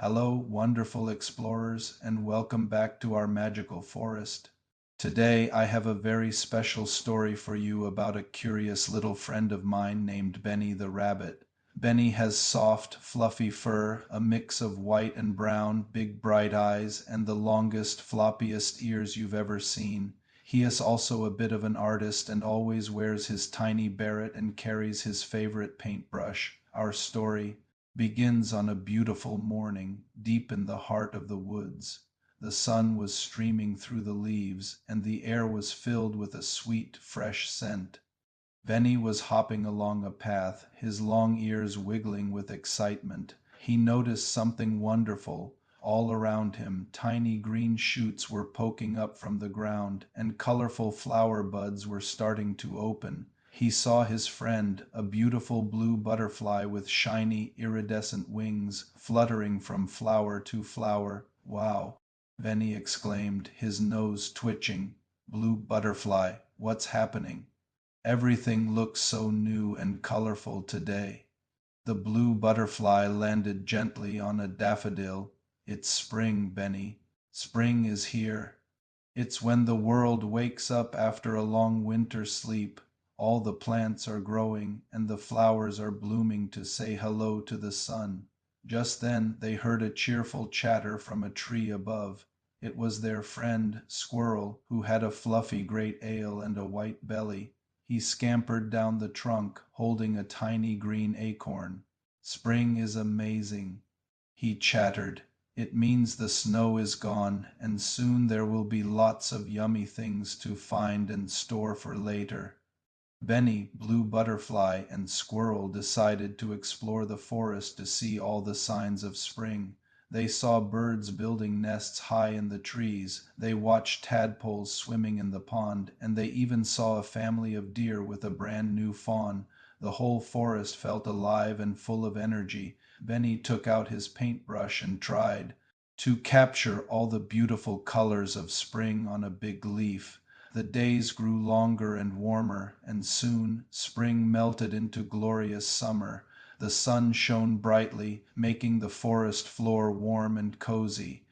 Hello, wonderful explorers, and welcome back to our magical forest. Today, I have a very special story for you about a curious little friend of mine named Benny the rabbit. Benny has soft, fluffy fur, a mix of white and brown, big bright eyes, and the longest, floppiest ears you've ever seen. He is also a bit of an artist and always wears his tiny beret and carries his favorite paintbrush. Our story begins on a beautiful morning deep in the heart of the woods. The sun was streaming through the leaves, and the air was filled with a sweet, fresh scent. Benny was hopping along a path, his long ears wiggling with excitement. He noticed something wonderful. All around him, tiny green shoots were poking up from the ground, and colorful flower buds were starting to open. He saw his friend, a beautiful blue butterfly with shiny, iridescent wings, fluttering from flower to flower. Wow! Benny exclaimed, his nose twitching. Blue butterfly, what's happening? Everything looks so new and colorful today. The blue butterfly landed gently on a daffodil. It's spring, Benny. Spring is here. It's when the world wakes up after a long winter sleep. All the plants are growing and the flowers are blooming to say hello to the sun. Just then they heard a cheerful chatter from a tree above. It was their friend, Squirrel, who had a fluffy great ale and a white belly. He scampered down the trunk, holding a tiny green acorn. Spring is amazing, he chattered. It means the snow is gone, and soon there will be lots of yummy things to find and store for later. Benny, Blue Butterfly, and Squirrel decided to explore the forest to see all the signs of spring. They saw birds building nests high in the trees, they watched tadpoles swimming in the pond, and they even saw a family of deer with a brand new fawn. The whole forest felt alive and full of energy. Benny took out his paintbrush and tried to capture all the beautiful colors of spring on a big leaf. The days grew longer and warmer, and soon spring melted into glorious summer. The sun shone brightly, making the forest floor warm and cozy.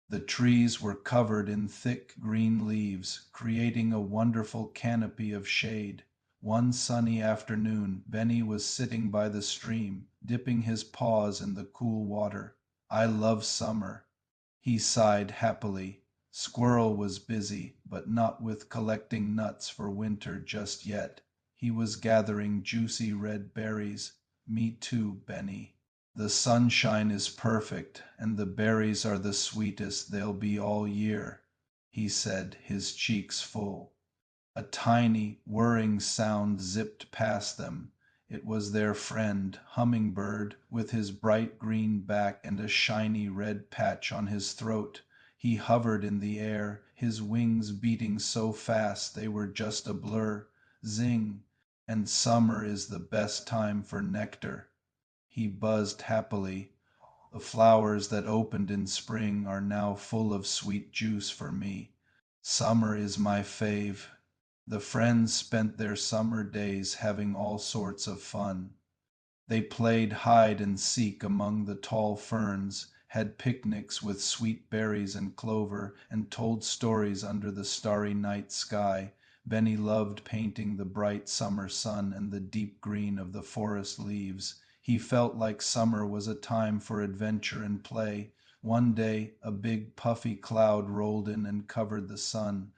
The trees were covered in thick green leaves, creating a wonderful canopy of shade. One sunny afternoon, Benny was sitting by the stream, dipping his paws in the cool water. I love summer, he sighed happily. Squirrel was busy, but not with collecting nuts for winter just yet. He was gathering juicy red berries. Me too, Benny. The sunshine is perfect, and the berries are the sweetest they'll be all year, he said, his cheeks full. A tiny, whirring sound zipped past them. It was their friend, Hummingbird, with his bright green back and a shiny red patch on his throat. He hovered in the air, his wings beating so fast they were just a blur. Zing! And summer is the best time for nectar. He buzzed happily. The flowers that opened in spring are now full of sweet juice for me. Summer is my fave. The friends spent their summer days having all sorts of fun. They played hide and seek among the tall ferns, had picnics with sweet berries and clover, and told stories under the starry night sky. Benny loved painting the bright summer sun and the deep green of the forest leaves. He felt like summer was a time for adventure and play. One day, a big puffy cloud rolled in and covered the sun.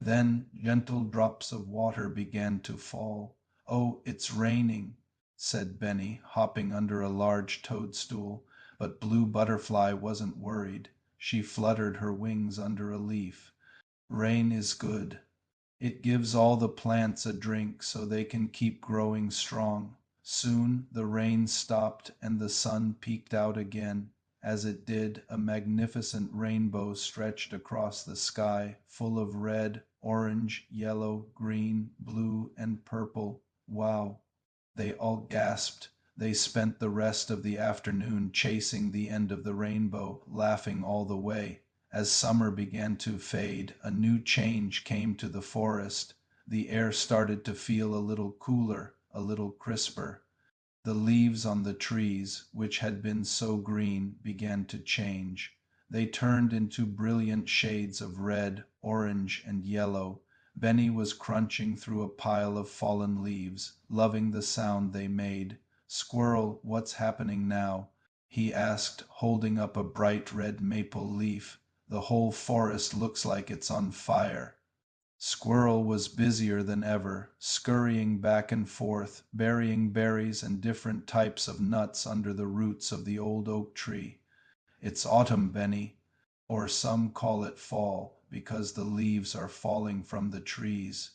Then gentle drops of water began to fall. Oh, it's raining, said Benny, hopping under a large toadstool. But Blue Butterfly wasn't worried. She fluttered her wings under a leaf. Rain is good. It gives all the plants a drink so they can keep growing strong. Soon the rain stopped and the sun peeked out again. As it did, a magnificent rainbow stretched across the sky, full of red, orange, yellow, green, blue, and purple. Wow! They all gasped. They spent the rest of the afternoon chasing the end of the rainbow, laughing all the way. As summer began to fade, a new change came to the forest. The air started to feel a little cooler, a little crisper. The leaves on the trees, which had been so green, began to change. They turned into brilliant shades of red, orange, and yellow. Benny was crunching through a pile of fallen leaves, loving the sound they made. "Squirrel, what's happening now?" he asked, holding up a bright red maple leaf. "The whole forest looks like it's on fire." Squirrel was busier than ever, scurrying back and forth, burying berries and different types of nuts under the roots of the old oak tree. "It's autumn, Benny, or some call it fall, because the leaves are falling from the trees.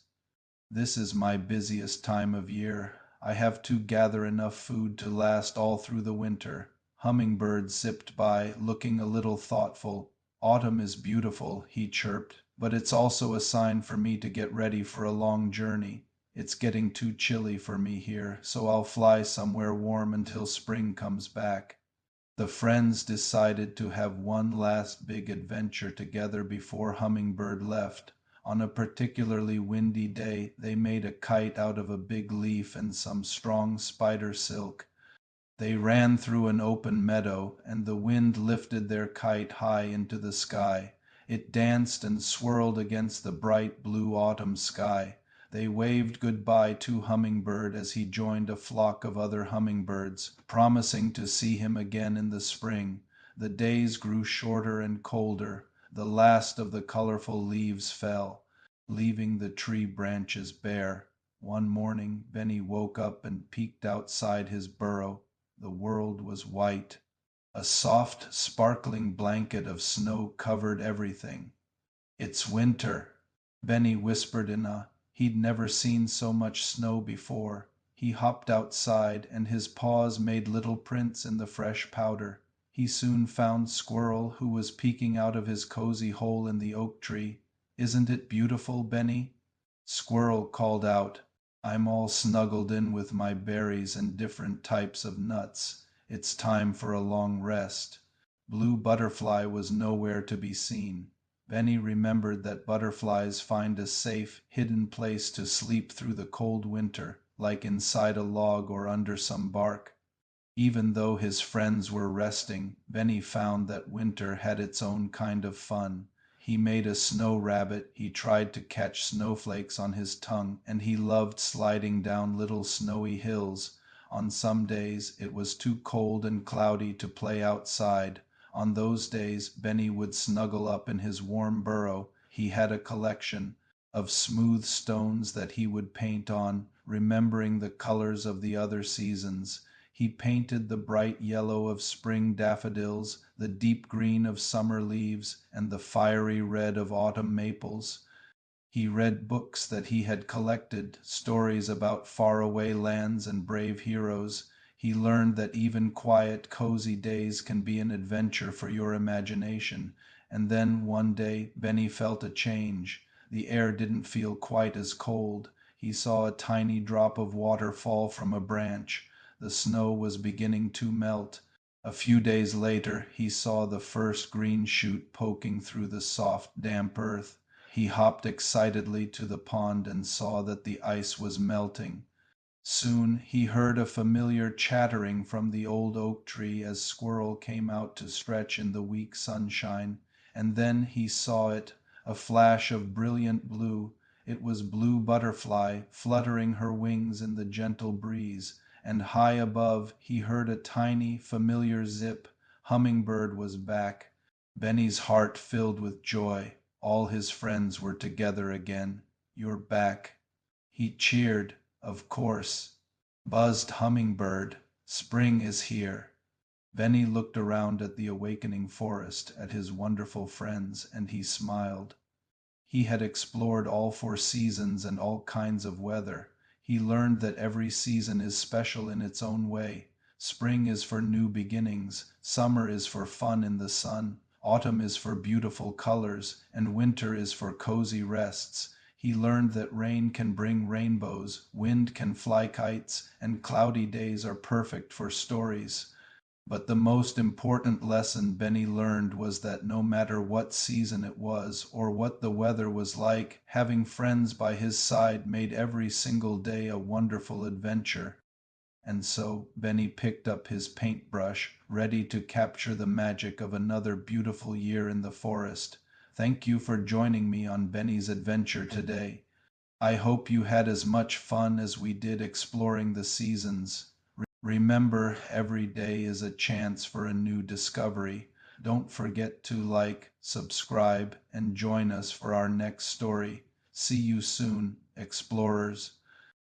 This is my busiest time of year. I have to gather enough food to last all through the winter." Hummingbird zipped by, looking a little thoughtful. "Autumn is beautiful," he chirped, "but it's also a sign for me to get ready for a long journey. It's getting too chilly for me here, so I'll fly somewhere warm until spring comes back." The friends decided to have one last big adventure together before Hummingbird left. On a particularly windy day, they made a kite out of a big leaf and some strong spider silk. They ran through an open meadow, and the wind lifted their kite high into the sky. It danced and swirled against the bright blue autumn sky. They waved goodbye to Hummingbird as he joined a flock of other hummingbirds, promising to see him again in the spring. The days grew shorter and colder. The last of the colorful leaves fell, leaving the tree branches bare. One morning, Benny woke up and peeked outside his burrow. The world was white. A soft, sparkling blanket of snow covered everything. "It's winter," Benny whispered he'd never seen so much snow before. He hopped outside, and his paws made little prints in the fresh powder. He soon found Squirrel, who was peeking out of his cozy hole in the oak tree. "Isn't it beautiful, Benny?" Squirrel called out, "I'm all snuggled in with my berries and different types of nuts. It's time for a long rest." Blue Butterfly was nowhere to be seen. Benny remembered that butterflies find a safe, hidden place to sleep through the cold winter, like inside a log or under some bark. Even though his friends were resting, Benny found that winter had its own kind of fun. He made a snow rabbit, he tried to catch snowflakes on his tongue, and he loved sliding down little snowy hills. On some days it was too cold and cloudy to play outside. On those days, Benny would snuggle up in his warm burrow. He had a collection of smooth stones that he would paint on, remembering the colors of the other seasons. He painted the bright yellow of spring daffodils, the deep green of summer leaves, and the fiery red of autumn maples. He read books that he had collected, stories about faraway lands and brave heroes. He learned that even quiet, cozy days can be an adventure for your imagination. And then one day, Benny felt a change. The air didn't feel quite as cold. He saw a tiny drop of water fall from a branch. The snow was beginning to melt. A few days later, he saw the first green shoot poking through the soft, damp earth. He hopped excitedly to the pond and saw that the ice was melting. Soon he heard a familiar chattering from the old oak tree as Squirrel came out to stretch in the weak sunshine. And then he saw it, a flash of brilliant blue. It was Blue Butterfly, fluttering her wings in the gentle breeze. And high above he heard a tiny, familiar zip. Hummingbird was back. Benny's heart filled with joy. All his friends were together again. "You're back." He cheered. "Of course," buzzed Hummingbird. "Spring is here." Benny looked around at the awakening forest, at his wonderful friends, and he smiled. He had explored all 4 seasons and all kinds of weather. He learned that every season is special in its own way. Spring is for new beginnings, summer is for fun in the sun, autumn is for beautiful colors, and winter is for cozy rests. He learned that rain can bring rainbows, wind can fly kites, and cloudy days are perfect for stories. But the most important lesson Benny learned was that no matter what season it was or what the weather was like, having friends by his side made every single day a wonderful adventure. And so Benny picked up his paintbrush, ready to capture the magic of another beautiful year in the forest. Thank you for joining me on Benny's adventure today. I hope you had as much fun as we did exploring the seasons. Remember, every day is a chance for a new discovery. Don't forget to like, subscribe, and join us for our next story. See you soon, explorers.